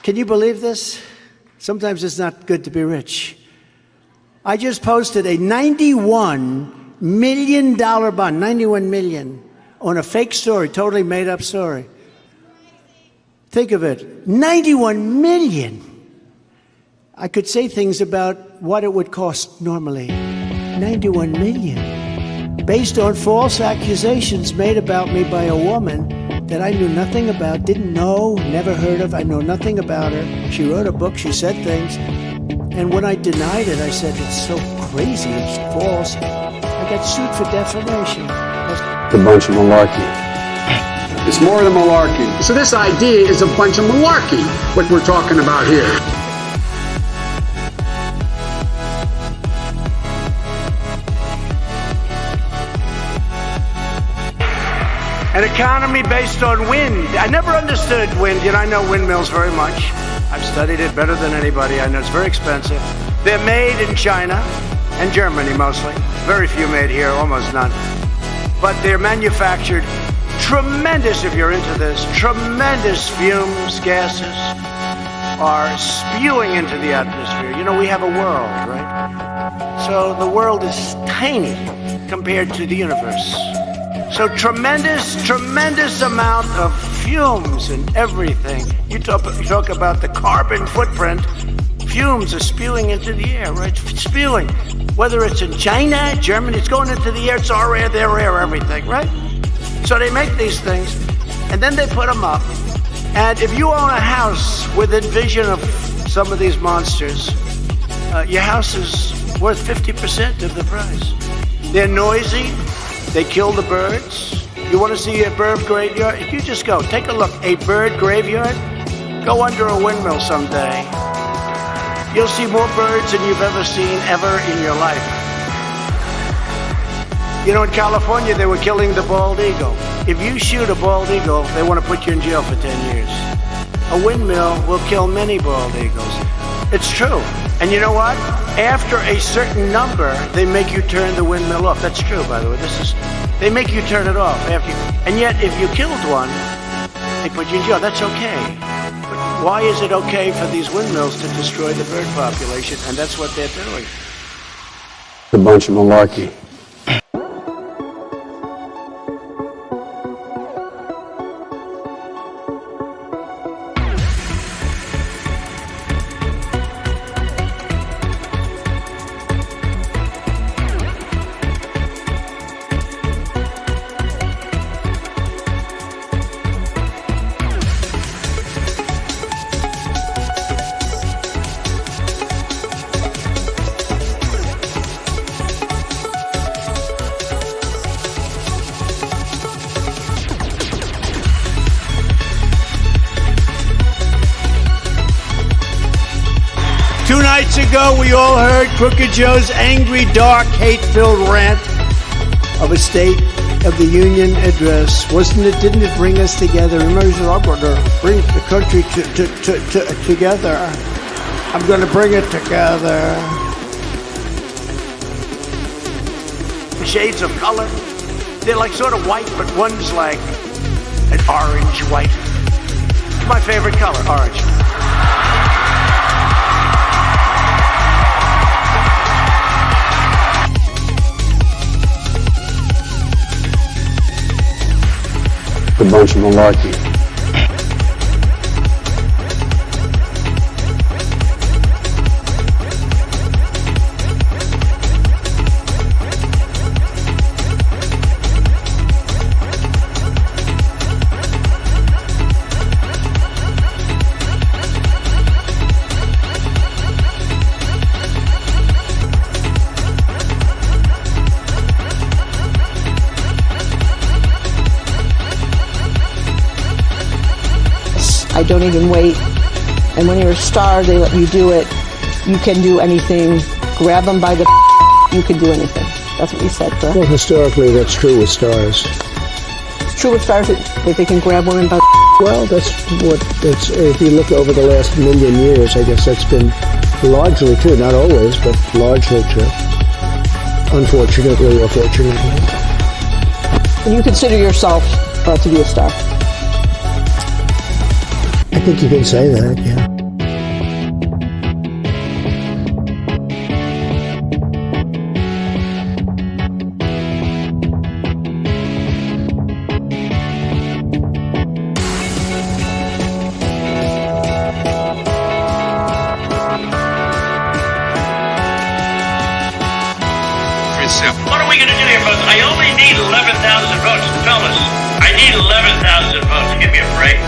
Can you believe this? Sometimes it's not good to be rich. I just posted a $91 million bond, 91 million, on a fake story, totally made up story. Think of it, 91 million. I could say things about what it would cost normally. 91 million. Based on false accusations made about me by a woman that I knew nothing about, didn't know, never heard of. I know nothing about her. She wrote a book, she said things. And when I denied it, I said, it's so crazy, it's false. I got sued for defamation. It's a bunch of malarkey. It's more than malarkey. So this idea is a bunch of malarkey, what we're talking about here. An economy based on wind. I never understood wind. You know, I know windmills very much. I've studied it better than anybody. I know it's very expensive. They're made in China and Germany mostly. Very few made here, almost none. But they're manufactured tremendous, if you're into this, tremendous fumes, gases are spewing into the atmosphere. You know, we have a world, right? So the world is tiny compared to the universe. So tremendous amount of fumes and everything. You talk about the carbon footprint. Fumes are spewing into the air, right? Spewing. Whether it's in China, Germany, it's going into the air. It's our air, their air, everything, right? So they make these things, and then they put them up. And if you own a house within vision of some of these monsters, your house is worth 50% of the price. They're noisy. They kill the birds. You want to see a bird graveyard? You just go. Take a look. A bird graveyard? Go under a windmill someday. You'll see more birds than you've ever seen ever in your life. You know, in California, they were killing the bald eagle. If you shoot a bald eagle, they want to put you in jail for 10 years. A windmill will kill many bald eagles. It's true. And you know what? After a certain number, they make you turn the windmill off. That's true, by the way. They make you turn it off. And yet, if you killed one, they put you in jail. That's okay. But why is it okay for these windmills to destroy the bird population? And that's what they're doing. It's a bunch of malarkey. 2 nights ago, we all heard Crooked Joe's angry, dark, hate-filled rant of a State of the Union address. Didn't it bring us together? Remember, he said, I'm going to bring the country together. I'm going to bring it together. Shades of color. They're like sort of white, but one's like an orange white. It's my favorite color, orange. A bunch of malarkey. I don't even wait. And when you're a star, they let you do it. You can do anything. Grab them by the you can do anything. That's what you said, correct? Well, historically, that's true with stars. It's true with stars that they can grab women by the Well, that's what it's. If you look over the last million years, I guess that's been largely true. Not always, but largely true. Unfortunately or fortunately. And you consider yourself to be a star? I think you can say that, yeah. need 11,000 votes. Fellas, I need 11,000 votes. Give me a break.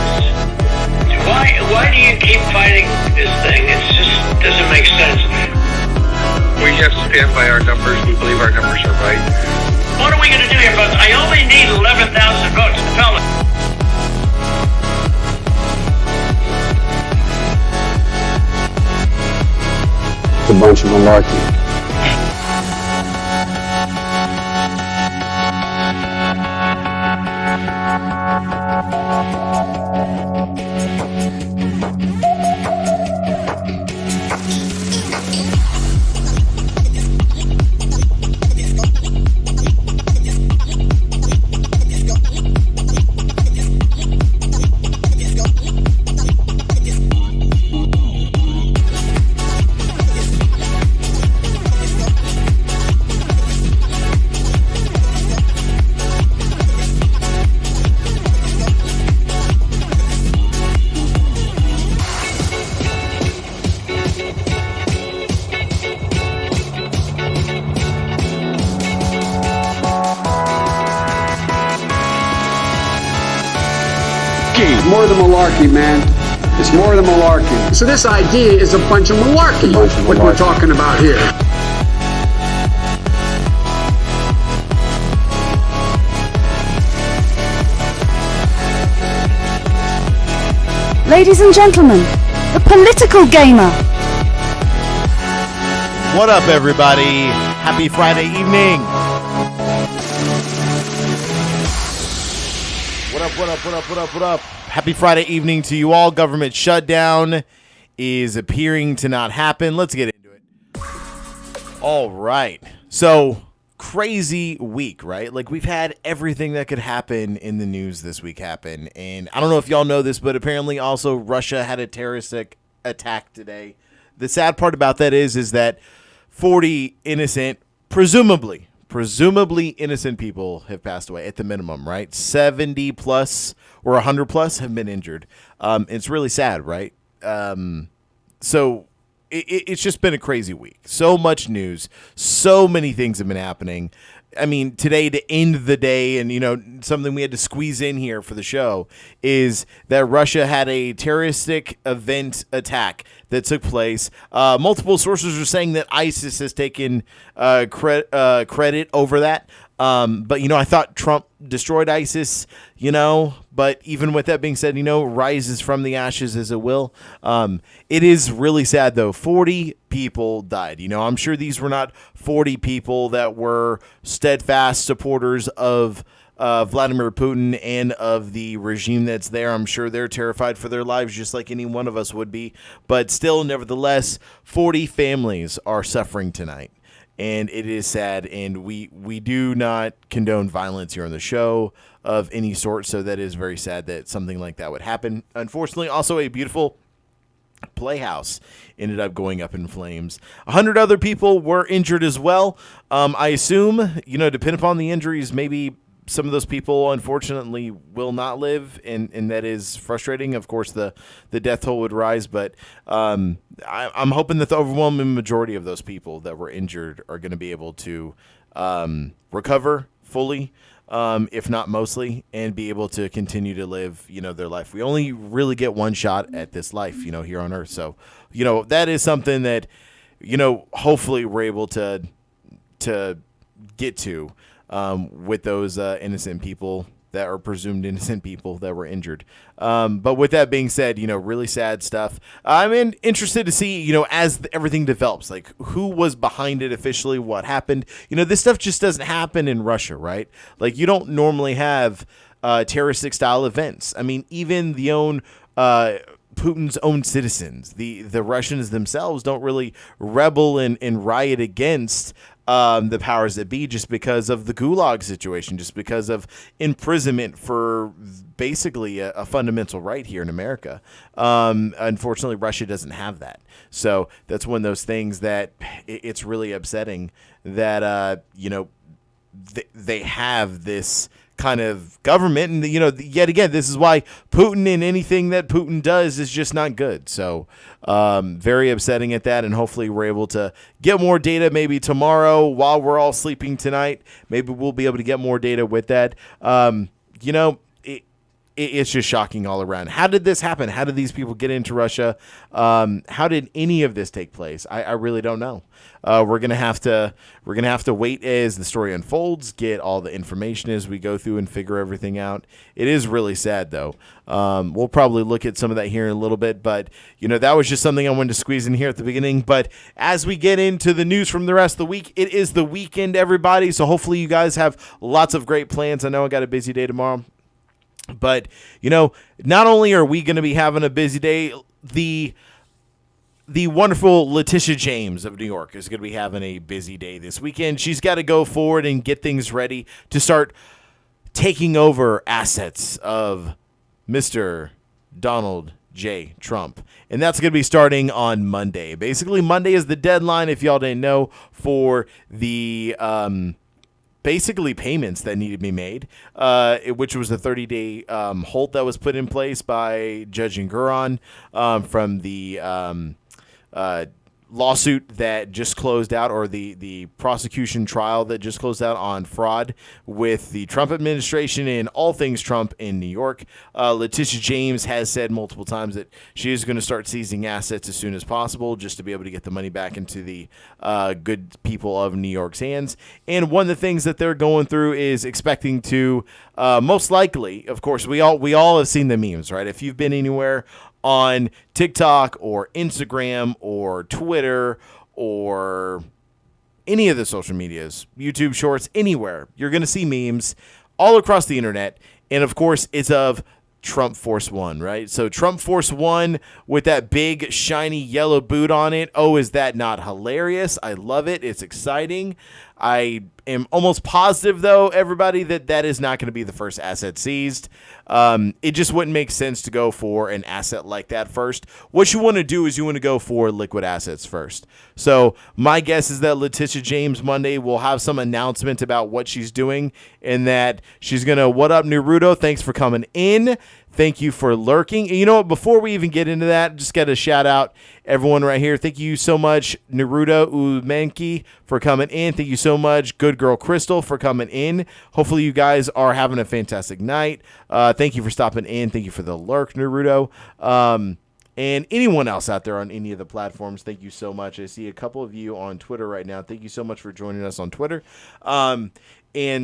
Why do you keep fighting this thing? It just doesn't make sense. We just stand by our numbers. We believe our numbers are right. What are we going to do here, folks? I only need 11,000 votes. Fellas. It's a bunch of malarkey. More than malarkey, man. It's more than malarkey. So this idea is a bunch of malarkey, what we're talking about here. Ladies and gentlemen, the political gamer. What up, everybody? Happy Friday evening. What up? Happy Friday evening to you all. Government shutdown is appearing to not happen. Let's get into it. All right. So, crazy week, right? Like, we've had everything that could happen in the news this week happen. And I don't know if y'all know this, but apparently also Russia had a terroristic attack today. The sad part about that is that 40 innocent, presumably innocent people have passed away at the minimum, right? 70 plus or 100 plus have been injured. It's really sad, right? So it's just been a crazy week. So much news. So many things have been happening. I mean, today to end the day, and, you know, something we had to squeeze in here for the show is that Russia had a terroristic event attack that took place. Multiple sources are saying that ISIS has taken credit over that. But, you know, I thought Trump destroyed ISIS, you know, but even with that being said, you know, rises from the ashes as it will. It is really sad, though. 40 people died. You know, I'm sure these were not 40 people that were steadfast supporters of Vladimir Putin and of the regime that's there. I'm sure they're terrified for their lives, just like any one of us would be. But still, nevertheless, 40 families are suffering tonight. And it is sad, and we do not condone violence here on the show of any sort, so that is very sad that something like that would happen. Unfortunately, also a beautiful playhouse ended up going up in flames. 100 other people were injured as well. I assume, you know, depending upon the injuries, maybe some of those people, unfortunately, will not live, and that is frustrating. Of course, the death toll would rise, but I'm hoping that the overwhelming majority of those people that were injured are going to be able to recover fully, if not mostly, and be able to continue to live, you know, their life. We only really get one shot at this life, you know, here on Earth. So, you know, that is something that, you know, hopefully we're able to get to. With those innocent people that are presumed innocent people that were injured. But with that being said, you know, really sad stuff. I'm interested to see, you know, as everything develops, like who was behind it officially, what happened. You know, this stuff just doesn't happen in Russia, right? Like you don't normally have terroristic style events. I mean, even Putin's own citizens, the Russians themselves don't really rebel and riot against the powers that be just because of the gulag situation, just because of imprisonment for basically a fundamental right here in America. Unfortunately, Russia doesn't have that. So that's one of those things that it's really upsetting that, you know, they have this kind of government. And, yet again, this is why Putin and anything that Putin does is just not good. So very upsetting at that. And hopefully we're able to get more data maybe tomorrow while we're all sleeping tonight. Maybe we'll be able to get more data with that. It's just shocking all around. How did this happen? How did these people get into Russia? How did any of this take place? I really don't know. We're gonna have to wait as the story unfolds, get all the information as we go through and figure everything out. It is really sad though. We'll probably look at some of that here in a little bit, but that was just something I wanted to squeeze in here at the beginning. But as we get into the news from the rest of the week, it is the weekend, everybody. So hopefully you guys have lots of great plans. I know I got a busy day tomorrow. But, not only are we going to be having a busy day, the wonderful Letitia James of New York is going to be having a busy day this weekend. She's got to go forward and get things ready to start taking over assets of Mr. Donald J. Trump. And that's going to be starting on Monday. Basically, Monday is the deadline, if y'all didn't know, for the basically payments that need to be made, which was the 30-day halt that was put in place by Judge Nguyen from the lawsuit that just closed out, or the prosecution trial that just closed out on fraud with the Trump administration and all things Trump in New York. Letitia James has said multiple times that she is going to start seizing assets as soon as possible just to be able to get the money back into the good people of New York's hands. And one of the things that they're going through is expecting to most likely, of course, we all have seen the memes, right? If you've been anywhere on TikTok or Instagram or Twitter or any of the social medias, YouTube Shorts, anywhere, you're going to see memes all across the internet. And of course, it's of Trump Force One, right? So Trump Force One with that big shiny yellow boot on it. Oh, is that not hilarious? I love it. It's exciting. I am almost positive, though, everybody, that is not going to be the first asset seized. It just wouldn't make sense to go for an asset like that first. What you want to do is you want to go for liquid assets first. So my guess is that Letitia James Monday will have some announcement about what she's doing, and that she's going to, what up, Naruto? Thanks for coming in. Thank you for lurking. And you know what? Before we even get into that, just got to shout out everyone right here. Thank you so much, Naruto Umenki, for coming in. Thank you so much, Good Girl Crystal, for coming in. Hopefully you guys are having a fantastic night. Thank you for stopping in. Thank you for the lurk, Naruto. And anyone else out there on any of the platforms, thank you so much. I see a couple of you on Twitter right now. Thank you so much for joining us on Twitter. And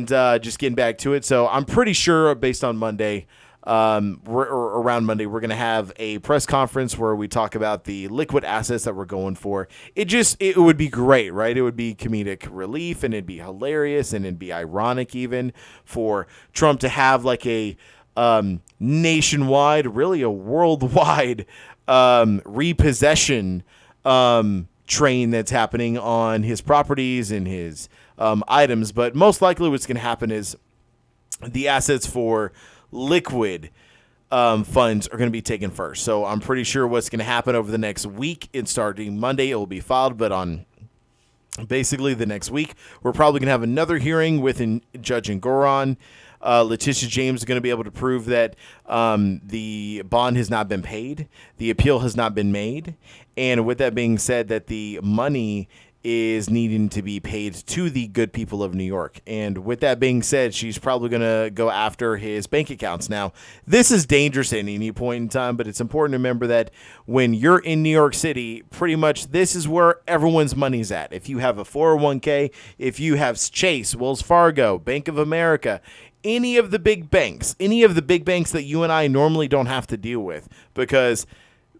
just getting back to it. So I'm pretty sure based on Monday, around Monday, we're going to have a press conference where we talk about the liquid assets that we're going for. It would be great, right? It would be comedic relief, and it'd be hilarious, and it'd be ironic even for Trump to have like a nationwide, really a worldwide repossession train that's happening on his properties and his items. But most likely what's going to happen is the assets for liquid funds are going to be taken first. So I'm pretty sure what's going to happen over the next week, and starting Monday, it will be filed, but on basically the next week, we're probably going to have another hearing with Judge Nguyen. Letitia James is going to be able to prove that the bond has not been paid, the appeal has not been made, and with that being said, that the money is needing to be paid to the good people of New York. And with that being said, she's probably going to go after his bank accounts. Now, this is dangerous at any point in time, but it's important to remember that when you're in New York City, pretty much this is where everyone's money's at. If you have a 401k, if you have Chase, Wells Fargo, Bank of America, any of the big banks that you and I normally don't have to deal with, because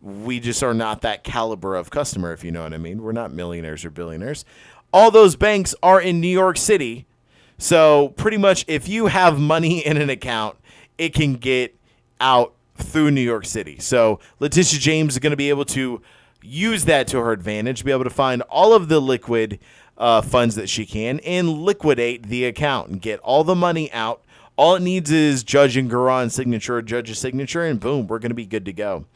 we just are not that caliber of customer, if you know what I mean. We're not millionaires or billionaires. All those banks are in New York City. So pretty much if you have money in an account, it can get out through New York City. So Letitia James is going to be able to use that to her advantage, be able to find all of the liquid funds that she can and liquidate the account and get all the money out. All it needs is Judge Nguyen's signature, judge's signature, and boom, we're going to be good to go.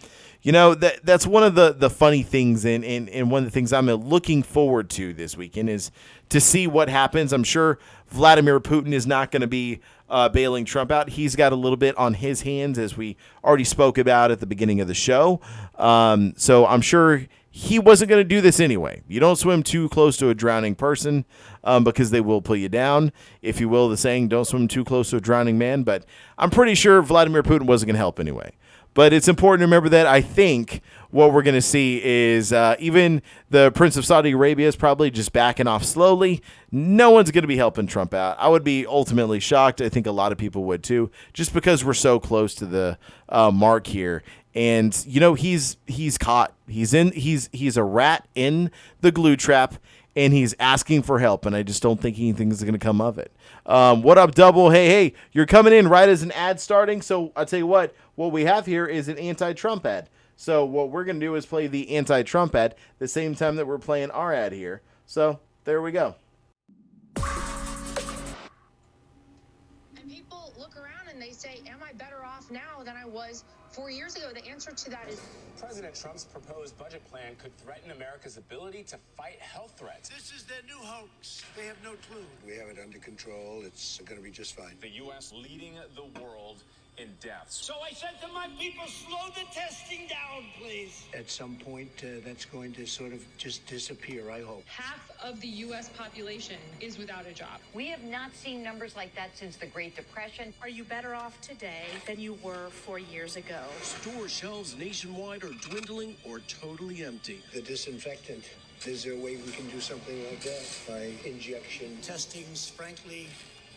You know, that's one of the funny things, and one of the things I'm looking forward to this weekend is to see what happens. I'm sure Vladimir Putin is not going to be bailing Trump out. He's got a little bit on his hands, as we already spoke about at the beginning of the show. So I'm sure he wasn't going to do this anyway. You don't swim too close to a drowning person because they will pull you down. If you will, the saying, don't swim too close to a drowning man. But I'm pretty sure Vladimir Putin wasn't going to help anyway. But it's important to remember that I think what we're going to see is even the Prince of Saudi Arabia is probably just backing off slowly. No one's going to be helping Trump out. I would be ultimately shocked. I think a lot of people would too, just because we're so close to the mark here. And he's caught. He's a rat in the glue trap, and he's asking for help. And I just don't think anything's going to come of it. What up, Double? Hey, you're coming in right as an ad starting. So I'll tell you what we have here is an anti-Trump ad. So what we're going to do is play the anti-Trump ad the same time that we're playing our ad here. So there we go. And people look around and they say, am I better off now than I was 4 years ago? The answer to that is President Trump's proposed budget plan could threaten America's ability to fight health threats. This is their new hoax. They have no clue. We have it under control. It's going to be just fine. The U.S. leading the world in deaths. So I said to my people, slow the testing down, please. At some point, that's going to sort of just disappear, I hope. half of the U.S. population is without a job. We have not seen numbers like that since the Great Depression. Are you better off today than you were 4 years ago? Store shelves nationwide are dwindling or totally empty. The disinfectant. Is there a way we can do something like that by injection? Testing's frankly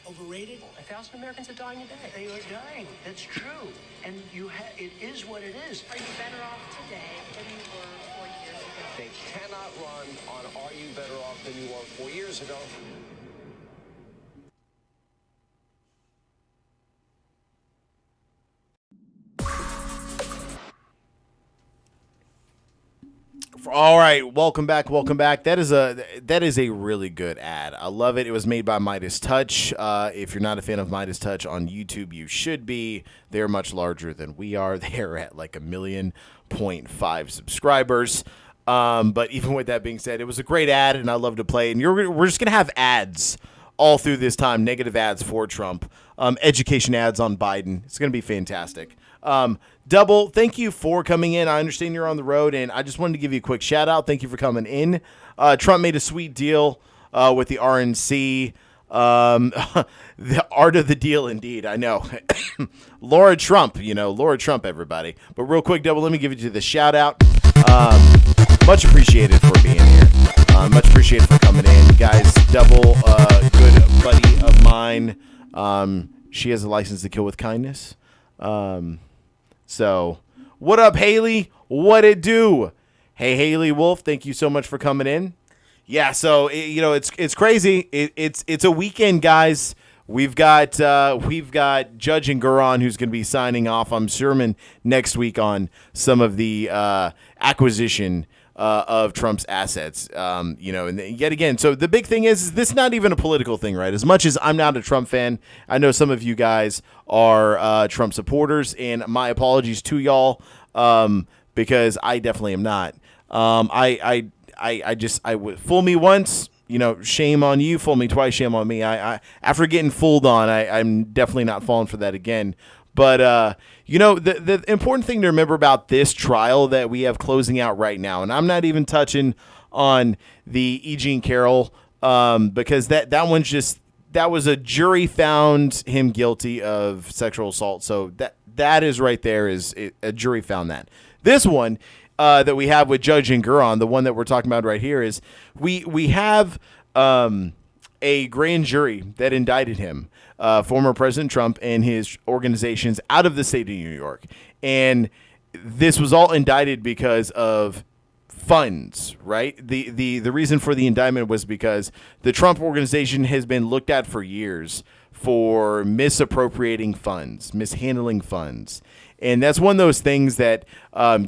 overrated. 1,000 Americans are dying a day. They are dying. That's true. And it is what it is. Are you better off today than you were 4 years ago? They cannot run on are you better off than you were 4 years ago. All right, welcome back. That is a really good ad. I love it. It was made by Midas Touch. If you're not a fan of Midas Touch on YouTube, you should be. They're much larger than we are. They're at like 1.5 million subscribers. But even with that being said, it was a great ad, and I love to play. And we're just gonna have ads all through this time. Negative ads for Trump. Education ads on Biden. It's gonna be fantastic. Double, thank you for coming in. I understand you're on the road, and I just wanted to give you a quick shout out. Thank you for coming in. Trump made a sweet deal with the RNC. The art of the deal, indeed. I know. Laura Trump, everybody. But real quick, Double, let me give you the shout out. Much appreciated for being here. Much appreciated for coming in. You guys, Double, good buddy of mine. She has a license to kill with kindness. So what up, Haley? What it do? Hey, Haley Wolf, thank you so much for coming in. Yeah, so it's crazy. It's a weekend, guys. We've got Judge and Guron, who's going to be signing off on sermon next week on some of the acquisition of Trump's assets. And yet again, so the big thing is this is not even a political thing, right? As much as I'm not a Trump fan, I know some of you guys are Trump supporters, and my apologies to y'all because I definitely am not. I would fool me once, shame on you. Fool me twice, shame on me. I after getting fooled on, I'm definitely not falling for that again. But the important thing to remember about this trial that we have closing out right now, and I'm not even touching on the E. Jean Carroll because that was a jury found him guilty of sexual assault. So that is right there is a jury found that. This one that we have with Judge and Guron, the one that we're talking about right here, is we have a grand jury that indicted him, former President Trump and his organizations, out of the state of New York. And this was all indicted because of funds, right? The reason for the indictment was because the Trump organization has been looked at for years for misappropriating funds, mishandling funds. And that's one of those things that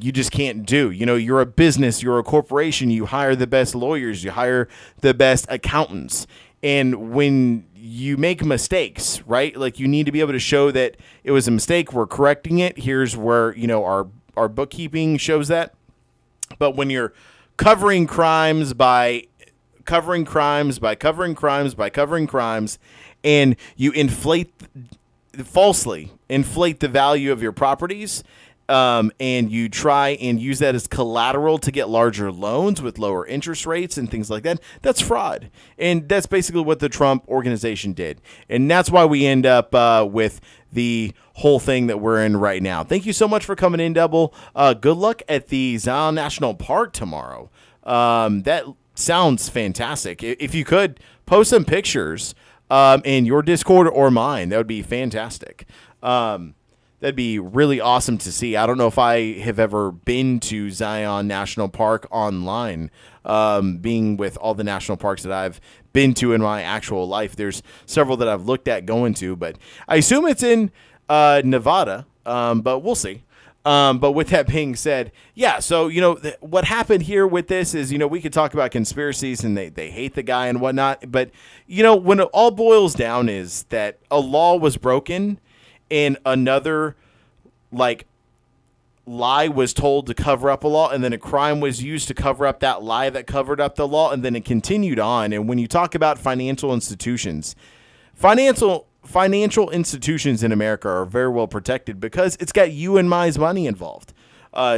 you just can't do. You're a business, you're a corporation, you hire the best lawyers, you hire the best accountants. And when you make mistakes, right, like you need to be able to show that it was a mistake, we're correcting it. Here's where, our bookkeeping shows that. But when you're covering crimes by covering crimes by covering crimes by covering crimes, and you falsely inflate the value of your properties, and you try and use that as collateral to get larger loans with lower interest rates and things like that. That's fraud. And that's basically what the Trump organization did. And that's why we end up with the whole thing that we're in right now. Thank you so much for coming in, Double. Good luck at the Zion National Park tomorrow. That sounds fantastic. If you could post some pictures in your Discord or mine, that would be fantastic. That'd be really awesome to see. I don't know if I have ever been to Zion National Park online. Being with all the national parks that I've been to in my actual life, there's several that I've looked at going to, but I assume it's in Nevada, but we'll see. But with that being said, yeah, so, what happened here with this is, we could talk about conspiracies and they hate the guy and whatnot. But, when it all boils down is that a law was broken and another, lie was told to cover up a law, and then a crime was used to cover up that lie that covered up the law, and then it continued on. And when you talk about financial institutions in America are very well protected because it's got you and my money involved.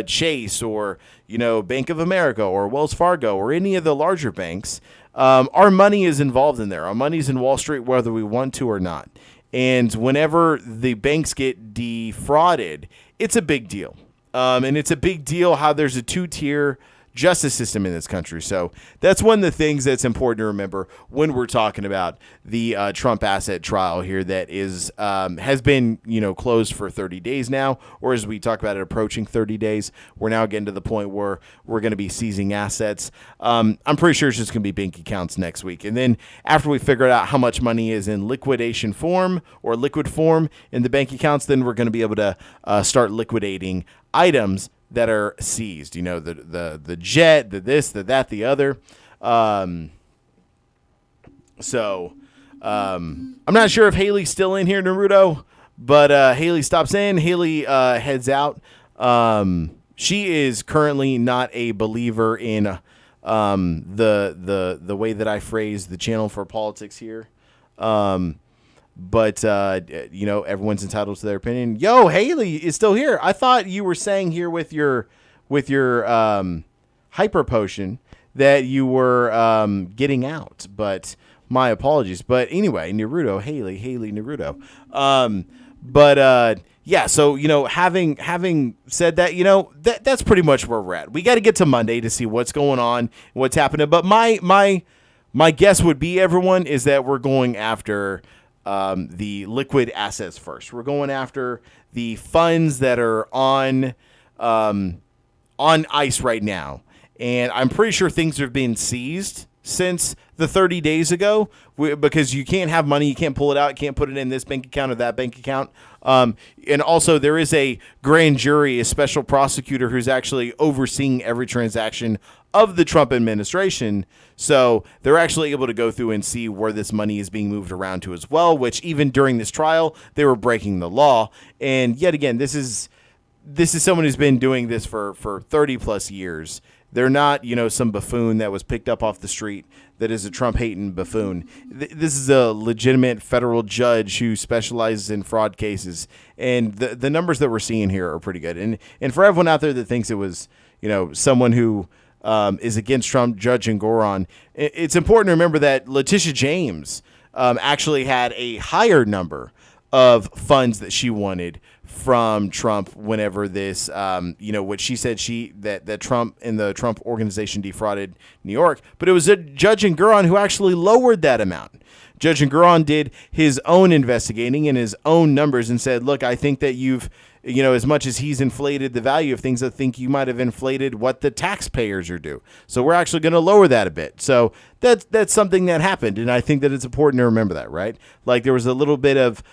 Chase or, Bank of America or Wells Fargo or any of the larger banks, our money is involved in there. Our money's in Wall Street whether we want to or not. And whenever the banks get defrauded, it's a big deal. And it's a big deal how there's a two-tier justice system in this country. So that's one of the things that's important to remember when we're talking about the Trump asset trial here that is has been closed for 30 days now, or as we talk about it, approaching 30 days. We're now getting to the point where we're going to be seizing assets. I'm pretty sure it's just going to be bank accounts next week. And then after we figure out how much money is in liquidation form or liquid form in the bank accounts, then we're going to be able to start liquidating items that are seized, the jet, the this, the that, the other. I'm not sure if Haley's still in here, Naruto, but Haley stops in. Haley heads out. She is currently not a believer in the way that I phrase the channel for politics here. But everyone's entitled to their opinion. Yo, Haley is still here. I thought you were saying here with your hyper potion that you were getting out, but my apologies. But anyway, Naruto, Haley, Naruto. Yeah, so, having said that, that's pretty much where we're at. We got to get to Monday to see what's going on, what's happening. But my guess would be, everyone, is that we're going after the liquid assets first. We're going after the funds that are on ice right now. And I'm pretty sure things have been seized since the 30 days ago because you can't have money. You can't pull it out. You can't put it in this bank account or that bank account. And also there is a grand jury, a special prosecutor who's actually overseeing every transaction of the Trump administration. So they're actually able to go through and see where this money is being moved around to as well, which even during this trial, they were breaking the law. And yet again, this is someone who's been doing this for 30 plus years. They're not, some buffoon that was picked up off the street that is a Trump-hating buffoon. This is a legitimate federal judge who specializes in fraud cases. And the numbers that we're seeing here are pretty good. And for everyone out there that thinks it was, someone who is against Trump, Judge Engoron, it's important to remember that Letitia James actually had a higher number of funds that she wanted from Trump whenever this, what she said that Trump and the Trump organization defrauded New York. But it was Judge Engoron who actually lowered that amount. Judge Engoron did his own investigating and his own numbers and said, look, I think that you've, as much as he's inflated the value of things, I think you might have inflated what the taxpayers are due. So we're actually going to lower that a bit. So that's something that happened. And I think that it's important to remember that, right? Like there was a little bit of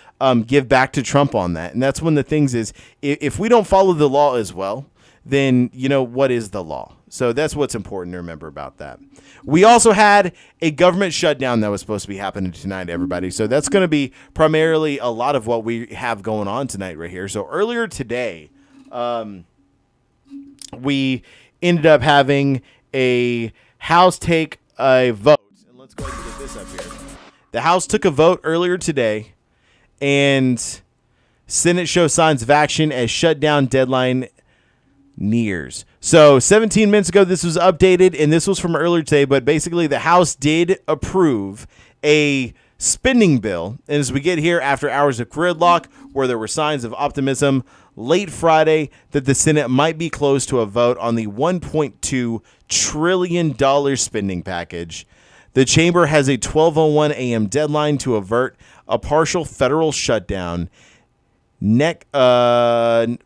give back to Trump on that. And that's one of the things is if we don't follow the law as well, then what is the law? So that's what's important to remember about that. We also had a government shutdown that was supposed to be happening tonight, everybody. So that's going to be primarily a lot of what we have going on tonight right here. So earlier today, we ended up having a House take a vote this up here. The House took a vote earlier today, and Senate shows signs of action as shutdown deadline nears. So 17 minutes ago, this was updated, and this was from earlier today, but basically the House did approve a spending bill. And as we get here after hours of gridlock, where there were signs of optimism late Friday that the Senate might be close to a vote on the $1.2 trillion spending package, the chamber has a 12:01 a.m. deadline to avert a partial federal shutdown. Partial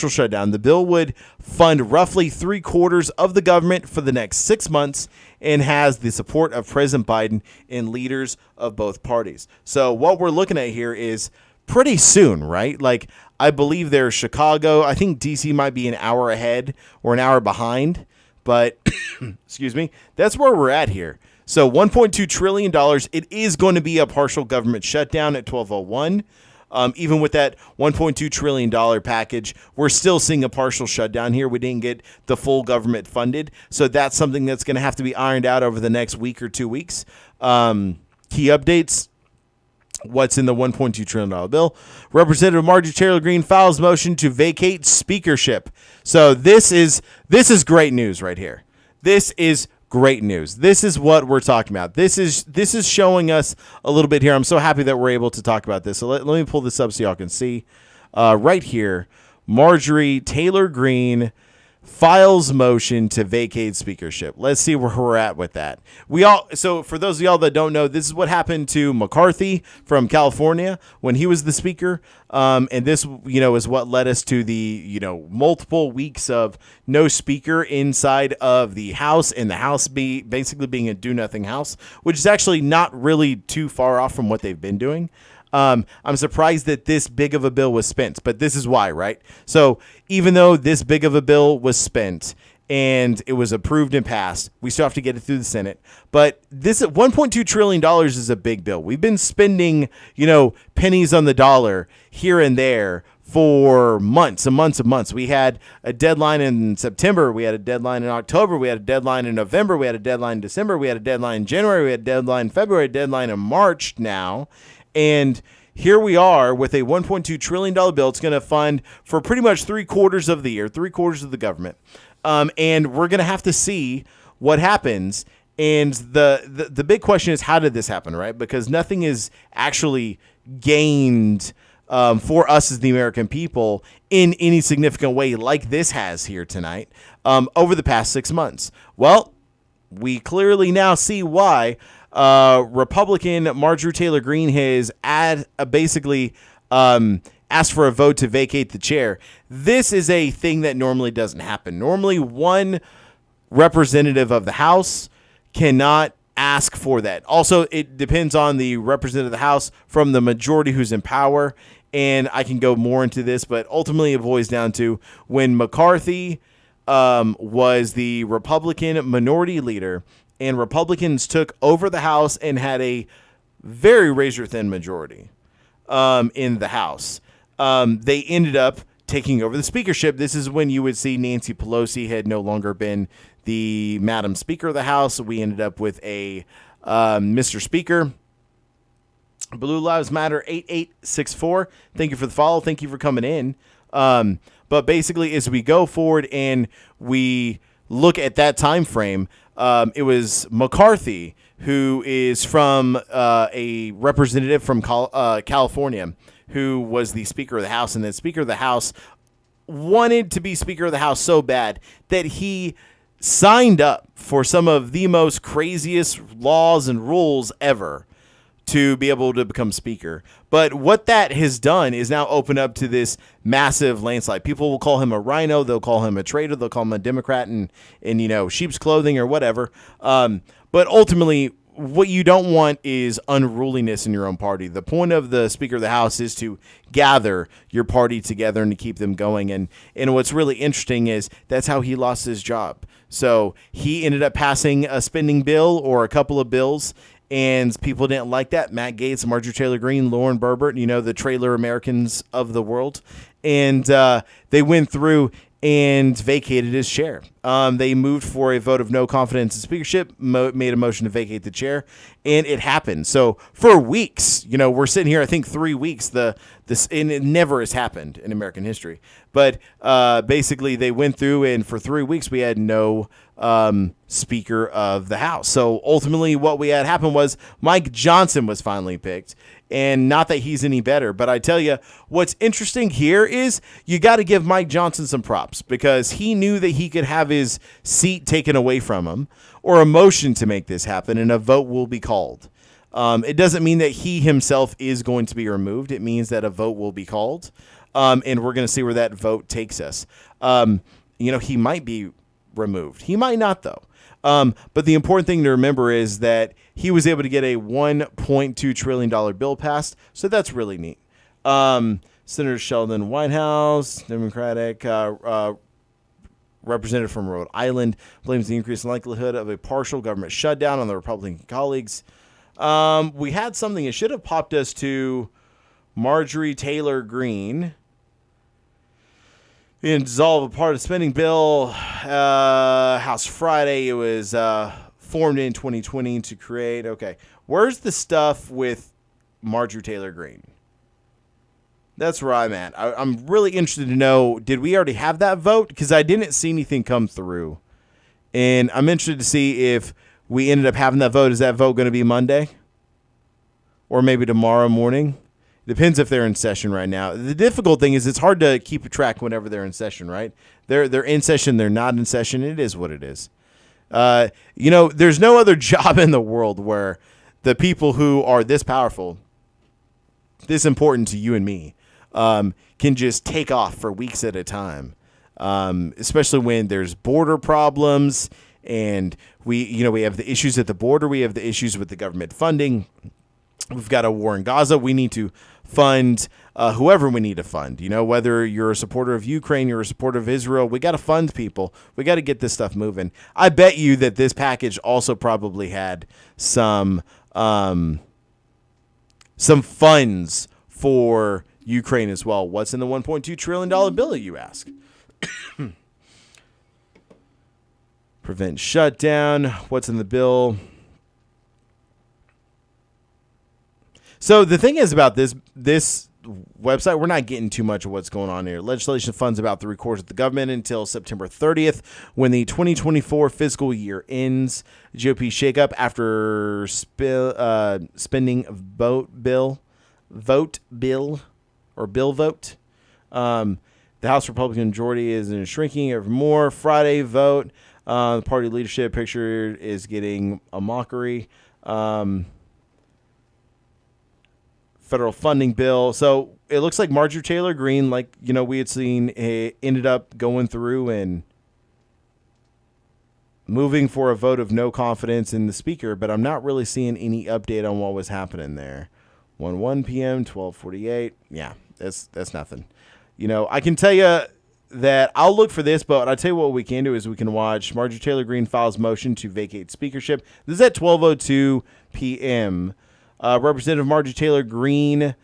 shutdown. The bill would fund roughly 3/4 of the government for the next 6 months and has the support of President Biden and leaders of both parties. So what we're looking at here is pretty soon, right? Like, I believe there's Chicago. I think DC might be an hour ahead or an hour behind, but excuse me, that's where we're at here. So $1.2 trillion, it is going to be a partial government shutdown at 12:01. Even with that $1.2 trillion package, we're still seeing a partial shutdown here. We didn't get the full government funded. So that's something that's going to have to be ironed out over the next week or 2 weeks. Key updates. What's in the $1.2 trillion bill? Representative Marjorie Taylor Greene files motion to vacate speakership. So this is great news right here. This is great news. This is what we're talking about. This is showing us a little bit here. I'm so happy that we're able to talk about this. So let me pull this up so y'all can see. Right here, Marjorie Taylor Greene files motion to vacate speakership. Let's see where we're at with that. So for those of y'all that don't know, this is what happened to McCarthy from California when he was the speaker. And this, is what led us to the, multiple weeks of no speaker inside of the House, and the House basically being a do-nothing House, which is actually not really too far off from what they've been doing. I'm surprised that this big of a bill was spent, but this is why, right? So even though this big of a bill was spent and it was approved and passed, we still have to get it through the Senate. But this $1.2 trillion is a big bill. We've been spending, pennies on the dollar here and there for months and months and months. We had a deadline in September. We had a deadline in October. We had a deadline in November. We had a deadline in December. We had a deadline in January. We had a deadline in February, a deadline in March now. And here we are with a $1.2 trillion bill. It's going to fund for pretty much 3/4 of the year, 3/4 of the government. And we're going to have to see what happens. And the big question is, how did this happen, right? Because nothing is actually gained for us as the American people in any significant way like this has here tonight over the past 6 months. Well, we clearly now see why. Republican Marjorie Taylor Greene has basically asked for a vote to vacate the chair. This is a thing that normally doesn't happen. Normally, one representative of the House cannot ask for that. Also, it depends on the representative of the House from the majority who's in power, and I can go more into this, but ultimately it boils down to when McCarthy was the Republican minority leader, and Republicans took over the House and had a very razor-thin majority in the House. They ended up taking over the speakership. This is when you would see Nancy Pelosi had no longer been the Madam Speaker of the House. We ended up with a Mr. Speaker. Blue Lives Matter 8864. Thank you for the follow. Thank you for coming in. But basically, as we go forward and we look at that time frame, it was McCarthy, who is from a representative from California, who was the Speaker of the House. And the Speaker of the House wanted to be Speaker of the House so bad that he signed up for some of the most craziest laws and rules ever to be able to become speaker. But what that has done is now open up to this massive landslide. People will call him a rhino. They'll call him a traitor. They'll call him a Democrat in sheep's clothing or whatever. But ultimately, what you don't want is unruliness in your own party. The point of the Speaker of the House is to gather your party together and to keep them going. And what's really interesting is that's how he lost his job. So he ended up passing a spending bill or a couple of bills, and people didn't like that. Matt Gaetz, Marjorie Taylor Greene, Lauren Boebert, the trailer Americans of the world. And they went through and vacated his chair. They moved for a vote of no confidence in speakership, made a motion to vacate the chair, and it happened. So for weeks, we're sitting here, I think 3 weeks, and it never has happened in American history. But basically they went through, and for 3 weeks we had no Speaker of the House. So ultimately what we had happen was Mike Johnson was finally picked. And not that he's any better, but I tell you, what's interesting here is you got to give Mike Johnson some props, because he knew that he could have his seat taken away from him, or a motion to make this happen, and a vote will be called. It doesn't mean that he himself is going to be removed. It means that a vote will be called, and we're going to see where that vote takes us. He might be removed. He might not, though. But the important thing to remember is that he was able to get a $1.2 trillion bill passed, so that's really neat. Senator Sheldon Whitehouse, Democratic representative from Rhode Island, blames the increased likelihood of a partial government shutdown on the Republican colleagues. We had something that should have popped us to Marjorie Taylor Greene. And dissolve a part of spending bill, House Friday. It was formed in 2020 to create. Okay, where's the stuff with Marjorie Taylor Greene? That's where I'm at. I'm really interested to know, did we already have that vote? Because I didn't see anything come through. And I'm interested to see if we ended up having that vote. Is that vote going to be Monday? Or maybe tomorrow morning? Depends if they're in session right now. The difficult thing is it's hard to keep a track whenever they're in session, right? They're in session, they're not in session. It is what it is. There's no other job in the world where the people who are this powerful, this important to you and me, can just take off for weeks at a time. Especially when there's border problems, and we have the issues at the border, we have the issues with the government funding. We've got a war in Gaza. We need to fund whoever we need to fund. Whether you're a supporter of Ukraine, you're a supporter of Israel, we got to fund people. We got to get this stuff moving. I bet you that this package also probably had some funds for Ukraine as well. What's in the $1.2 trillion bill, you ask? Prevent shutdown. What's in the bill? So the thing is about this website, we're not getting too much of what's going on here. Legislation funds about 3/4 of the government until September 30th, when the 2024 fiscal year ends. GOP shakeup after spending vote bill. The House Republican majority is in shrinking ever more. Friday vote. The party leadership picture is getting a mockery. Federal funding bill. So it looks like Marjorie Taylor Greene, like, we had seen, ended up going through and moving for a vote of no confidence in the speaker, but I'm not really seeing any update on what was happening there. 1 p.m., 12:48. Yeah, that's nothing. I can tell you that I'll look for this, but I'll tell you what we can do is we can watch Marjorie Taylor Greene files motion to vacate speakership. This is at 12:02 p.m. Representative Marjorie Taylor Greene,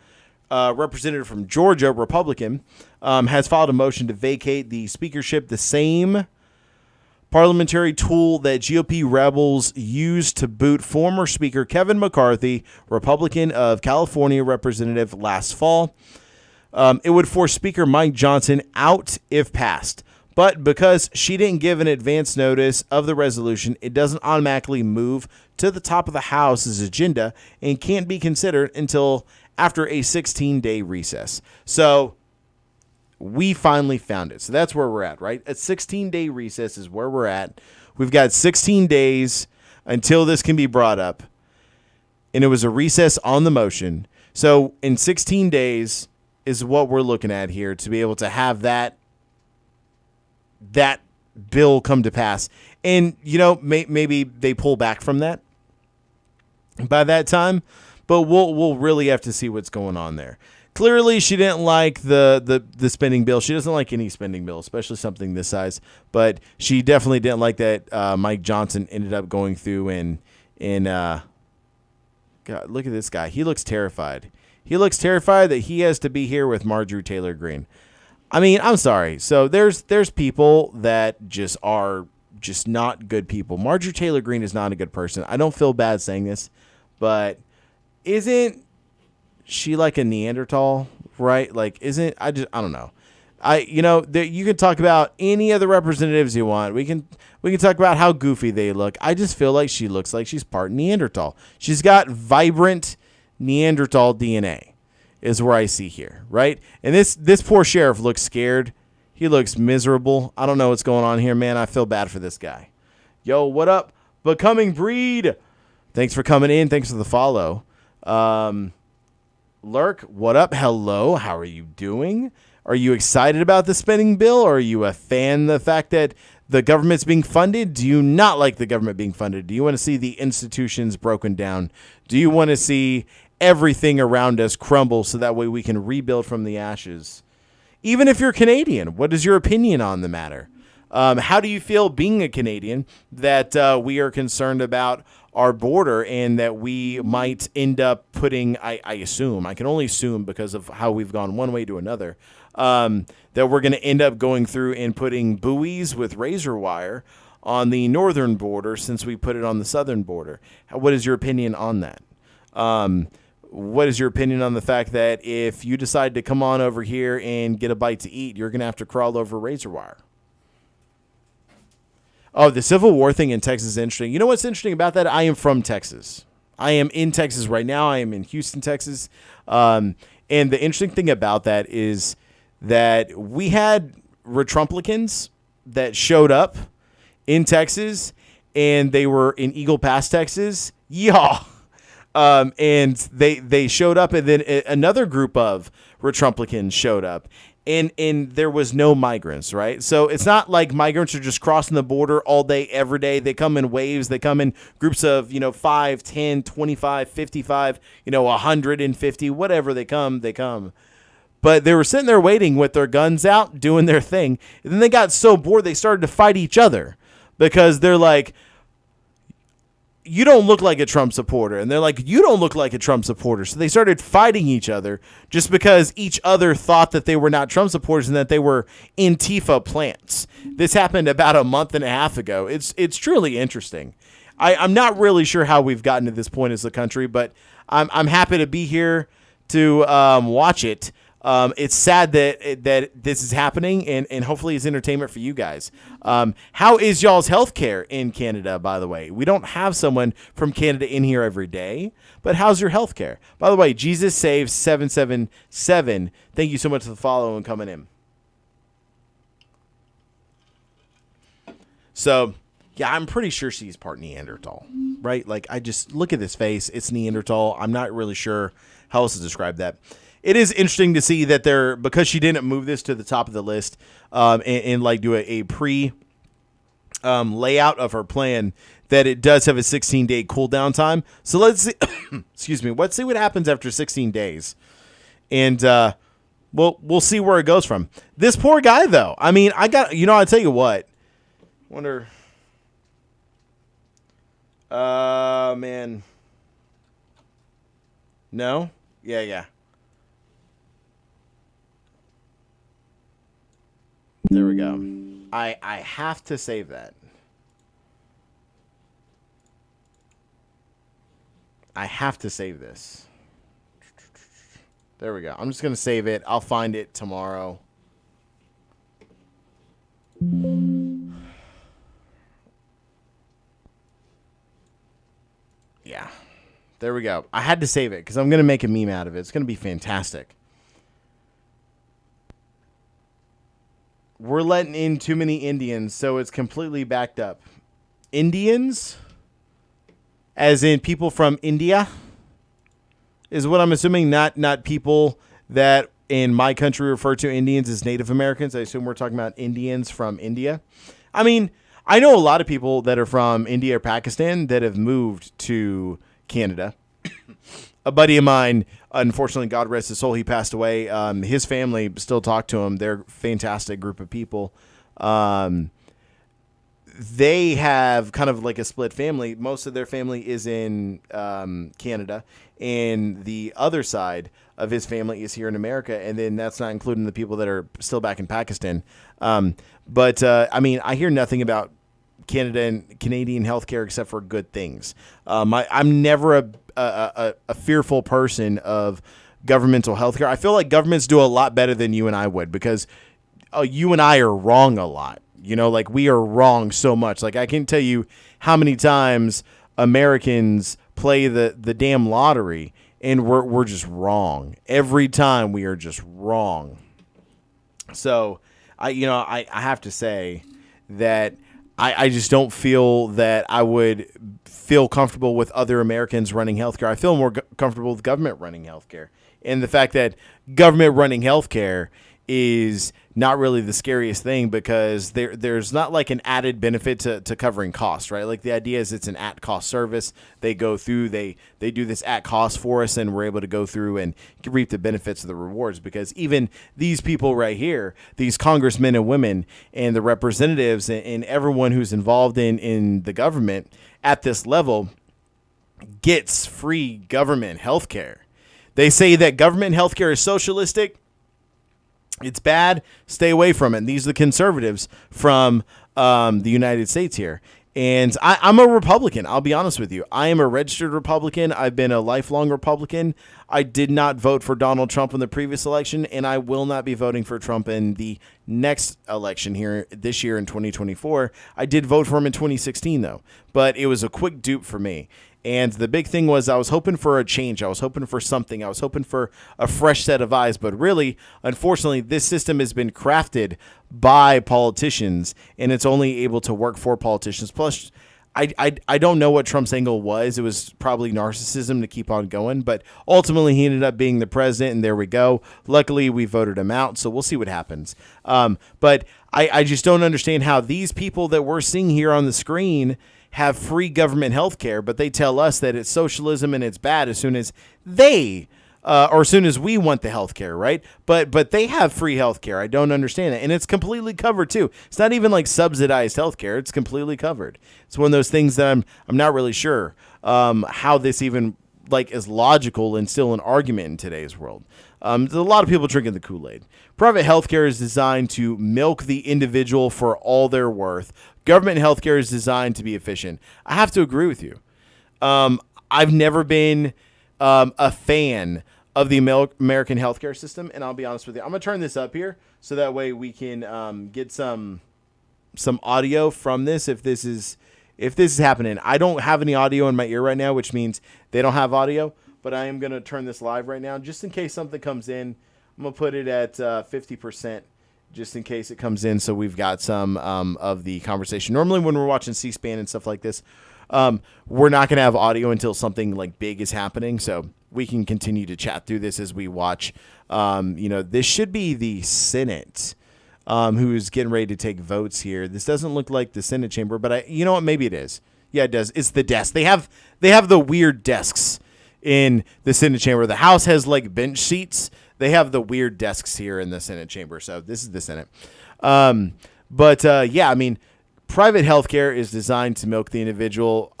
representative from Georgia, Republican, has filed a motion to vacate the speakership, the same parliamentary tool that GOP rebels used to boot former Speaker Kevin McCarthy, Republican of California representative, last fall. It would force Speaker Mike Johnson out if passed. But because she didn't give an advance notice of the resolution, it doesn't automatically move to the top of the House's agenda and can't be considered until after a 16-day recess. So we finally found it. So that's where we're at, right? A 16-day recess is where we're at. We've got 16 days until this can be brought up. And it was a recess on the motion. So in 16 days is what we're looking at here to be able to have that bill come to pass. And, maybe they pull back from that by that time, but we'll really have to see what's going on there. Clearly, she didn't like the spending bill. She doesn't like any spending bill, especially something this size, but she definitely didn't like that Mike Johnson ended up going through and God, look at this guy. He looks terrified. He looks terrified that he has to be here with Marjorie Taylor Greene. I mean, I'm sorry. So there's people that just are just not good people. Marjorie Taylor Greene is not a good person. I don't feel bad saying this, but isn't she like a Neanderthal, right? Like, I don't know. You can talk about any of the representatives you want. We can talk about how goofy they look. I just feel like she looks like she's part Neanderthal. She's got vibrant Neanderthal DNA is where I see here, right? And this poor sheriff looks scared. He looks miserable. I don't know what's going on here, man. I feel bad for this guy. Yo, what up? Becoming Breed. Thanks for coming in. Thanks for the follow. Lurk, what up? Hello. How are you doing? Are you excited about the spending bill? Or are you a fan of the fact that the government's being funded? Do you not like the government being funded? Do you want to see the institutions broken down? Do you want to see everything around us crumble so that way we can rebuild from the ashes? Even if you're Canadian, what is your opinion on the matter? How do you feel being a Canadian that we are concerned about our border and that we might end up putting, I assume, I can only assume because of how we've gone one way to another, that we're going to end up going through and putting buoys with razor wire on the northern border since we put it on the southern border. What is your opinion on that? What is your opinion on the fact that if you decide to come on over here and get a bite to eat, you're going to have to crawl over razor wire? Oh, the Civil War thing in Texas is interesting. You know what's interesting about that? I am from Texas. I am in Texas right now. I am in Houston, Texas. And the interesting thing about that is that we had retrumplicans that showed up in Texas, and they were in Eagle Pass, Texas. Yeah. And they showed up, and then another group of retrumplicans showed up, and there was no migrants, right? So it's not like migrants are just crossing the border all day, every day. They come in waves. They come in groups of, 5, 10, 25, 55, 150, whatever they come. But they were sitting there waiting with their guns out, doing their thing. And then they got so bored, they started to fight each other because they're like, you don't look like a Trump supporter. And they're like, you don't look like a Trump supporter. So they started fighting each other just because each other thought that they were not Trump supporters and that they were Antifa plants. This happened about a month and a half ago. It's truly interesting. I'm not really sure how we've gotten to this point as a country, but I'm happy to be here to watch it. It's sad that this is happening, and hopefully it's entertainment for you guys. How is y'all's healthcare in Canada, by the way? We don't have someone from Canada in here every day, but how's your healthcare? By the way, Jesus Saves 777. Thank you so much for the follow and coming in. So, yeah, I'm pretty sure she's part Neanderthal, right? Like, I just look at this face. It's Neanderthal. I'm not really sure how else to describe that. It is interesting to see that because she didn't move this to the top of the list and like do a pre layout of her plan, that it does have a 16-day cooldown time. So let's see, excuse me, let's see what happens after 16 days. And we'll see where it goes from. This poor guy, though. I mean, I'll tell you what. Wonder. Man. No? Yeah. There we go. I have to save that. I have to save this. There we go. I'm just going to save it. I'll find it tomorrow. Yeah. There we go. I had to save it because I'm going to make a meme out of it. It's going to be fantastic. We're letting in too many Indians, so it's completely backed up. Indians? As in people from India? Is what I'm assuming, not people that in my country refer to Indians as Native Americans. I assume we're talking about Indians from India. I mean, I know a lot of people that are from India or Pakistan that have moved to Canada. A buddy of mine, unfortunately, God rest his soul, he passed away. His family still talk to him. They're a fantastic group of people. they have kind of like a split family. Most of their family is in Canada, and the other side of his family is here in America, and then that's not including the people that are still back in Pakistan. But I mean, I hear nothing about Canada and Canadian healthcare except for good things. I'm never a fearful person of governmental healthcare. I feel like governments do a lot better than you and I would, because you and I are wrong a lot. You know, like, we are wrong so much. Like, I can tell you how many times Americans play the damn lottery, and we're just wrong. Every time we are just wrong. So I have to say that I just don't feel that I would feel comfortable with other Americans running healthcare. I feel more comfortable with government running healthcare. And the fact that government running healthcare is not really the scariest thing, because there's not like an added benefit to covering costs, right? Like, the idea is it's an at-cost service. They go through, they do this at cost for us, and we're able to go through and reap the benefits of the rewards, because even these people right here, these congressmen and women and the representatives and everyone who's involved in the government at this level gets free government health care. They say that government health care is socialistic. It's bad. Stay away from it. And these are the conservatives from the United States here. And I'm a Republican. I'll be honest with you. I am a registered Republican. I've been a lifelong Republican. I did not vote for Donald Trump in the previous election, and I will not be voting for Trump in the next election here this year in 2024. I did vote for him in 2016, though, but it was a quick dupe for me. And the big thing was, I was hoping for a change. I was hoping for something. I was hoping for a fresh set of eyes. But really, unfortunately, this system has been crafted by politicians, and it's only able to work for politicians. Plus, I don't know what Trump's angle was. It was probably narcissism to keep on going. But ultimately, he ended up being the president, and there we go. Luckily, we voted him out, so we'll see what happens. But I just don't understand how these people that we're seeing here on the screen have free government health care, but they tell us that it's socialism and it's bad as soon as they or as soon as we want the health care, right? But they have free health care. I don't understand it. And it's completely covered too. It's not even like subsidized health care. It's completely covered. It's one of those things that I'm not really sure how this even like is logical and still an argument in today's world. There's a lot of people drinking the Kool-Aid. Private healthcare is designed to milk the individual for all they're worth. Government healthcare is designed to be efficient. I have to agree with you. I've never been a fan of the American healthcare system, and I'll be honest with you. I'm gonna turn this up here so that way we can get some audio from this if this is happening. I don't have any audio in my ear right now, which means they don't have audio. But I am gonna turn this live right now just in case something comes in. I'm gonna put it at 50%. Just in case it comes in, so we've got some of the conversation. Normally when we're watching C-SPAN and stuff like this, we're not going to have audio until something like big is happening, so we can continue to chat through this as we watch. This should be the Senate, who's getting ready to take votes here. This doesn't look like the Senate chamber, but you know what? Maybe it is. Yeah, it does. It's the desk. They have the weird desks in the Senate chamber. The House has like bench seats. They have the weird desks here in the Senate chamber. So this is the Senate. Yeah, I mean, private healthcare is designed to milk the individual.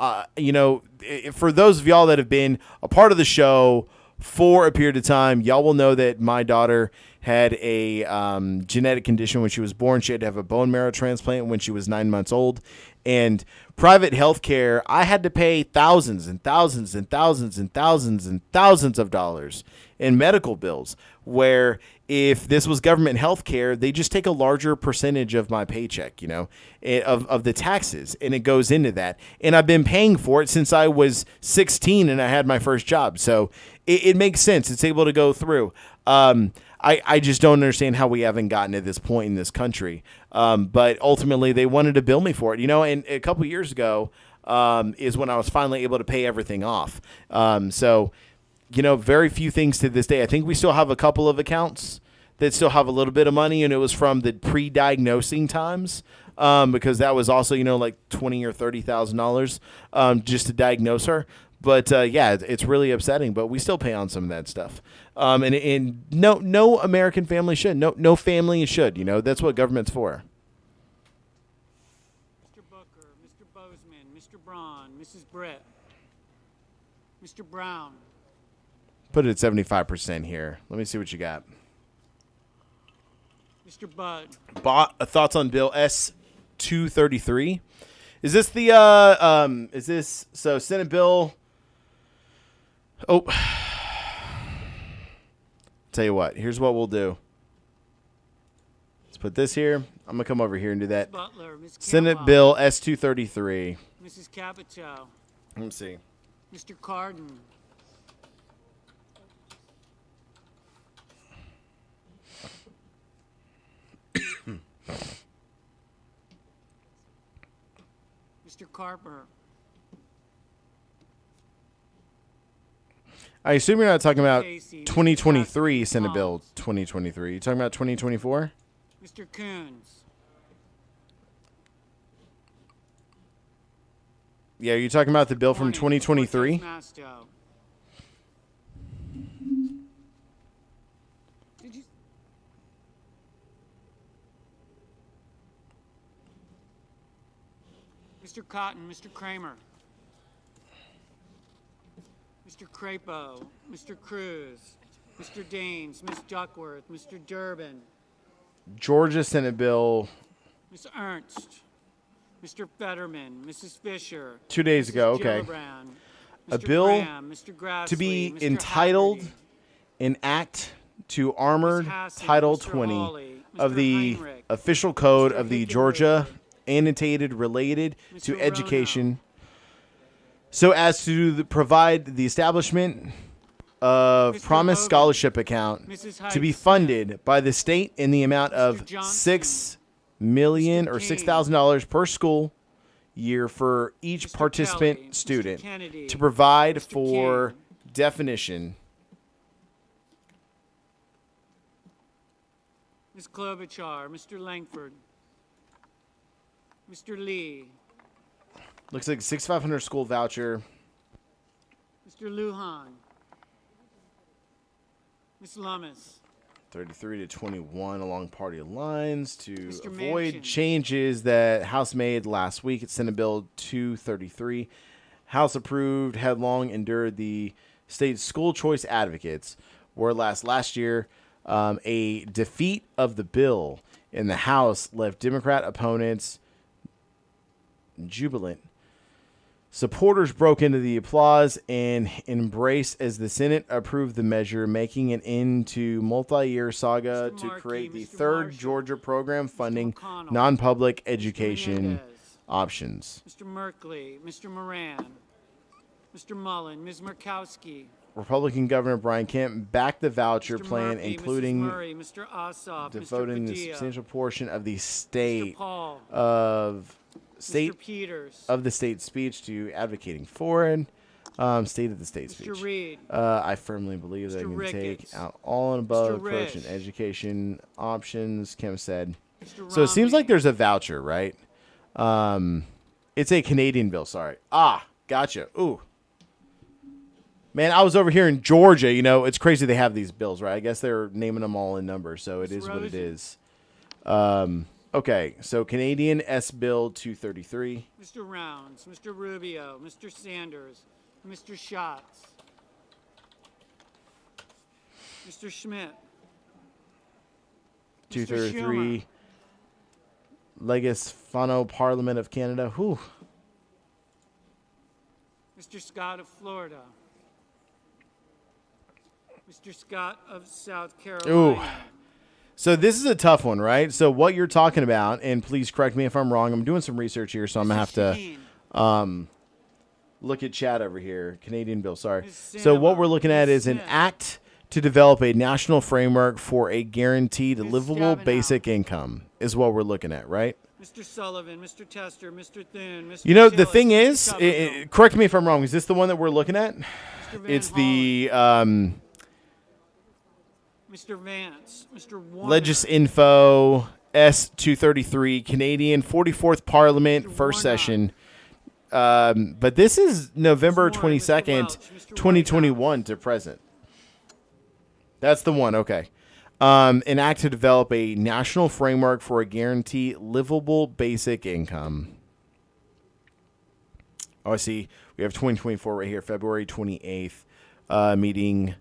For those of y'all that have been a part of the show for a period of time, y'all will know that my daughter had a genetic condition when she was born. She had to have a bone marrow transplant when she was 9 months old. And private healthcare, I had to pay thousands and thousands and thousands and thousands and thousands of dollars in medical bills, where if this was government health care, they just take a larger percentage of my paycheck, of the taxes, and it goes into that. And I've been paying for it since I was 16 and I had my first job. So it makes sense. It's able to go through. I just don't understand how we haven't gotten to this point in this country. But ultimately, they wanted to bill me for it, and a couple years ago is when I was finally able to pay everything off. Very few things to this day. I think we still have a couple of accounts that still have a little bit of money, and it was from the pre-diagnosing times, because that was also, like $20,000 or $30,000 just to diagnose her. But it's really upsetting. But we still pay on some of that stuff, and no American family should. No family should. That's what government's for. Mr. Booker, Bozeman, Mr. Braun, Mrs. Britt, Mr. Brown. Put it at 75% here. Let me see what you got. Mr. Bud. Thoughts on Bill S-233? Is this the so Senate Bill? Oh, tell you what. Here's what we'll do. Let's put this here. I'm gonna come over here and do that. Butler, Ms. Senate Bill S-233. Mrs. Capito. Let me see. Mr. Cardin. Mr. Carper. I assume you're not talking about 2023 Senate Bill 2023. You talking about 2024? Mr. Coons. Yeah, are you talking about the bill from 2023? Did you? Mr. Cotton, Mr. Kramer. Mr. Crapo, Mr. Cruz, Mr. Daines, Ms. Duckworth, Mr. Durbin. Georgia Senate Bill. Ms. Ernst, Mr. Fetterman, Mrs. Fisher. 2 days ago, okay. Gillibrand, A Mr. bill Graham, Mr. Grassley, to be Mr. entitled Haggerty, an act to Armored Hassan, Title Mr. 20 Hawley, of Mr. the Heinrich, official code Mr. of the Hickenlooper, Georgia annotated related to Mr. education so as to provide the establishment of Mr. promised Hogan, scholarship account Mrs. to be Heights, funded by the state in the amount of $6 million or $6,000 per school year for each Mr. participant Kelly, Mr. student Kennedy, to provide Mr. for King. definition. Ms. Klobuchar, Mr. Langford, Mr. Lee, Looks like 6,500 school voucher. Mr. Lujan, Ms. Lummis, 33 to 21 along party lines to Mr. avoid Manchin. changes that House made last week. It's Senate Bill 233. House approved, had long endured the state school choice advocates. Where last year, a defeat of the bill in the House left Democrat opponents jubilant. Supporters broke into the applause and embrace as the Senate approved the measure, making it into multi-year saga Mr. to Markey, create the Mr. third Marshall, Georgia program funding McConnell, non-public education Menendez, options. Mr. Merkley, Mr. Moran, Mr. Mullen, Ms. Murkowski, Republican Governor Brian Kemp backed the voucher Mr. plan, Murphy, including Mrs. Murray, Mr. Ossoff, devoting Mr. a Padilla, substantial portion of the state Paul, state Peters, of the state speech to advocating for it. State of the state Mr. speech. Reed, I firmly believe that I Mr. can Ricketts, take out all and above Mr. approach in Risch, education options, Kim said. Mr. So it seems Romney, like there's a voucher, right? It's a Canadian bill, sorry. Gotcha. Ooh. Man, I was over here in Georgia. You know, it's crazy they have these bills, right? I guess they're naming them all in numbers, so it is what it is. Okay, so Canadian S Bill 233. Mr. Rounds, Mr. Rubio, Mr. Sanders, Mr. Schatz, Mr. Schmidt, Mr. 233. Schumer, Legisfano Parliament of Canada. Whew. Mr. Scott of Florida, Mr. Scott of South Carolina. Ooh. So this is a tough one, right? So what you're talking about, and please correct me if I'm wrong. I'm doing some research here, so I'm going to have to look at chat over here. Canadian bill, sorry. So what we're looking at is an act to develop a national framework for a guaranteed livable basic income is what we're looking at, right? Mr. Sullivan, Mr. Tester, Mr. Thune, Mr. You know, the Tillis, thing Mr. is, Tuberville, correct me if I'm wrong. Is this the one that we're looking at? Mr. Van It's Hollen, the Mr. Vance, Mr. Warner, Legisinfo S233 Canadian 44th Parliament first session. But this is November 22nd, 2021 to present. That's the one. Okay. An act to develop a national framework for a guaranteed livable basic income. Oh, I see. We have 2024 right here, February 28th. Meeting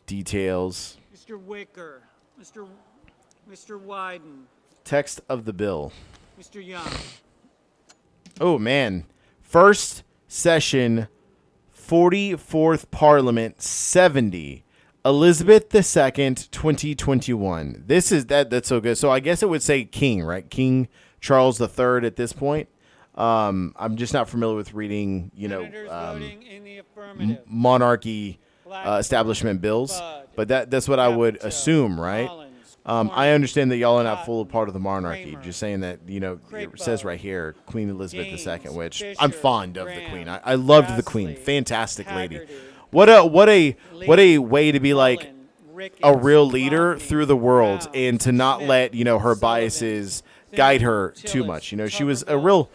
details. Mr. Wicker, Mr. Wyden, Text of the bill. Mr. Young. Oh, man. First session, 44th Parliament, 70. Elizabeth II, 2021. That's so good. So I guess it would say King, right? King Charles III at this point. I'm just not familiar with reading, monarchy establishment bills, but that's what I would assume, right? I understand that y'all are not full part of the monarchy. Just saying that, it says right here, Queen Elizabeth II, which I'm fond of the Queen. I loved the Queen. Fantastic lady. What a way to be like a real leader through the world and to not let, her biases guide her too much. She was a real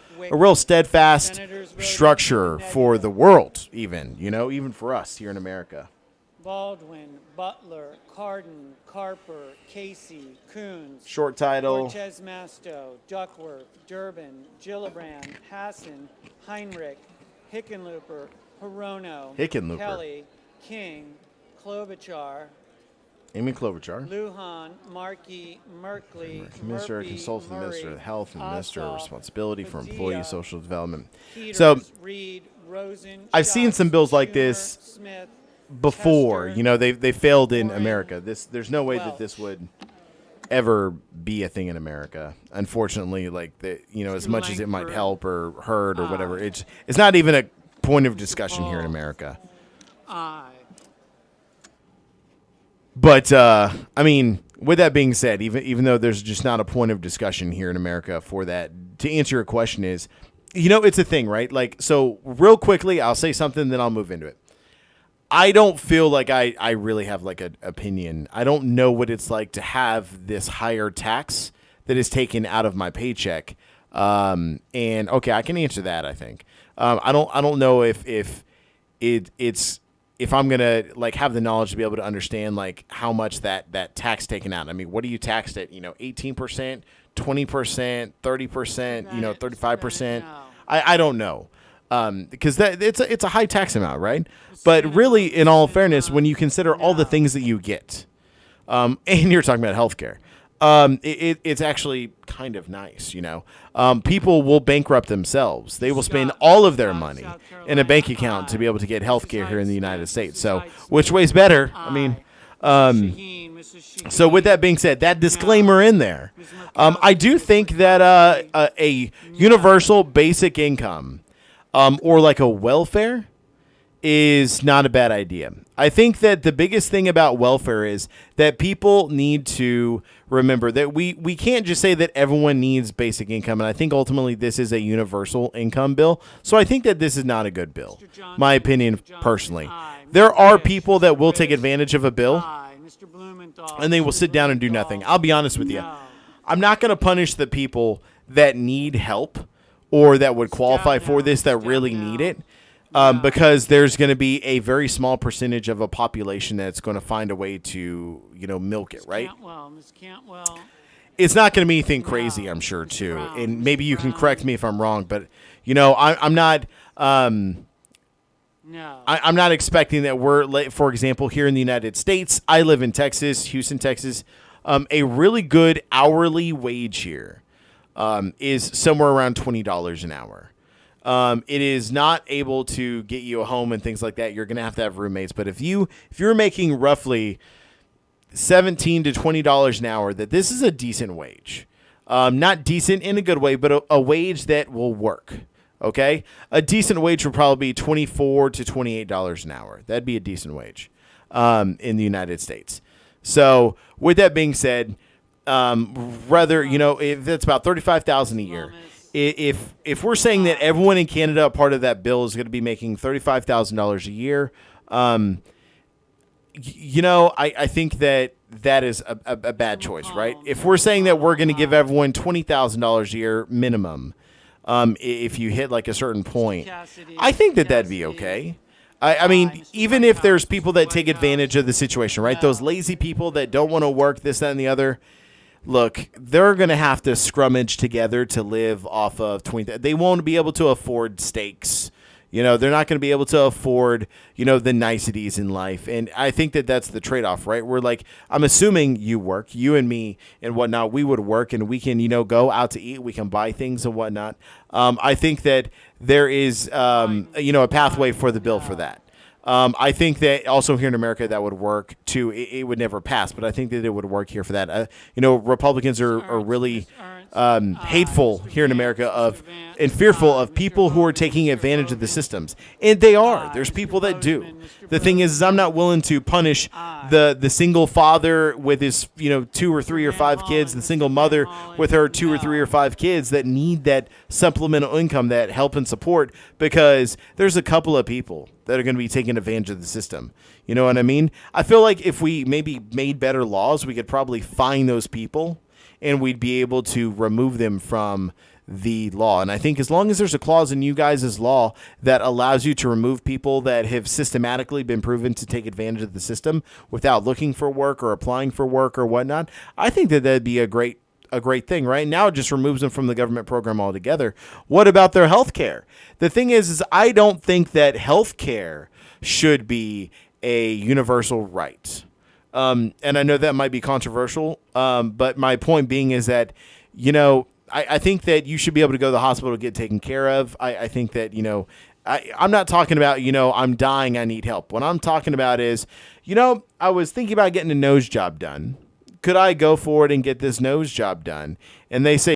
steadfast structure for the world, even for us here in America. Baldwin, Butler, Carden, Carper, Casey, Coons, short title, Cortez Masto, Duckworth, Durbin, Gillibrand, Hassan, Heinrich, Hickenlooper, Hirono, Kelly, King, Klobuchar, Amy Klobuchar, Lujan, Markey, Merkley, Minister, Murphy, Consultant Murray, Minister of Health and Minister of Ossoff, Responsibility for Padilla, Employee Social Development. Peters, So Reed, Rosen, I've seen some bills like this Smith, before. Chester, They failed in Warren, America. There's no way that this would ever be a thing in America. Unfortunately, as much as it might help or hurt or whatever, it's not even a point of discussion here in America. But with that being said, even though there's just not a point of discussion here in America for that, to answer your question is, it's a thing, right? So real quickly, I'll say something, then I'll move into it. I don't feel like I really have an opinion. I don't know what it's like to have this higher tax that is taken out of my paycheck. And okay, I can answer that. I think I don't know if I'm gonna have the knowledge to be able to understand how much that tax taken out. I mean, what do you taxed at? 18%, 20%, 30%, 35%. I don't know. Because it's a high tax amount, right? But really, in all fairness, when you consider all the things that you get, and you're talking about healthcare, it's actually kind of nice, People will bankrupt themselves. They will spend all of their money in a bank account to be able to get healthcare here in the United States. So, which way's better? So with that being said, that disclaimer in there, I do think that a universal basic income, or a welfare, is not a bad idea. I think that the biggest thing about welfare is that people need to remember that we can't just say that everyone needs basic income, and I think ultimately this is a universal income bill. So I think that this is not a good bill, my opinion personally. There are people that will take advantage of a bill, and they will sit down and do nothing. I'll be honest with you. I'm not going to punish the people that need help or that would qualify for this, that really need it. Because there's going to be a very small percentage of a population that's going to find a way to, milk it, right? Ms. Cantwell. It's not going to be anything crazy, I'm sure, too. And maybe you can correct me if I'm wrong, but, I'm not. I'm not expecting that we're, for example, here in the United States. I live in Texas, Houston, Texas. A really good hourly wage here is somewhere around $20 an hour. It is not able to get you a home and things like that. You're going to have roommates. But if you're making roughly $17 to $20 an hour, that this is a decent wage. Not decent in a good way, but a wage that will work. Okay? A decent wage would probably be $24 to $28 an hour. That'd be a decent wage in the United States. So with that being said, if that's about $35,000 a year. If we're saying that everyone in Canada, part of that bill, is going to be making $35,000 a year, I think that is a bad choice, right? If we're saying that we're going to give everyone $20,000 a year minimum, if you hit a certain point, I think that'd be okay. I mean, even if there's people that take advantage of the situation, right? Those lazy people that don't want to work, this, that, and the other. Look, they're going to have to scrummage together to live off of 20. They won't be able to afford steaks, They're not going to be able to afford, the niceties in life. And I think that that's the trade-off, right? We're like, I'm assuming you work, you and me and whatnot, we would work and we can, go out to eat. We can buy things and whatnot. I think that there is, a pathway for the bill for that. I think that also here in America that would work too. It would never pass, but I think that it would work here for that. Republicans are really hateful here in America and fearful of people who are taking advantage of the systems, and they are. There's people that do. The thing is I'm not willing to punish the single father with his 2 or 3 or 5 kids, the single mother with her 2 or 3 or 5 kids that need that supplemental income, that help and support, because there's a couple of people that are going to be taking advantage of the system. You know what I mean? I feel like if we maybe made better laws, we could probably find those people and we'd be able to remove them from the law. And I think as long as there's a clause in you guys' law that allows you to remove people that have systematically been proven to take advantage of the system without looking for work or applying for work or whatnot, I think that that'd be a great thing. Right now, it just removes them from the government program altogether. What about their health care? The thing is I don't think that health care should be a universal right. And I know that might be controversial, but my point being is that, I think that you should be able to go to the hospital to get taken care of. I think that, I'm not talking about, I'm dying, I need help. What I'm talking about is, I was thinking about getting a nose job done. Could I go for it and get this nose job done? And they say,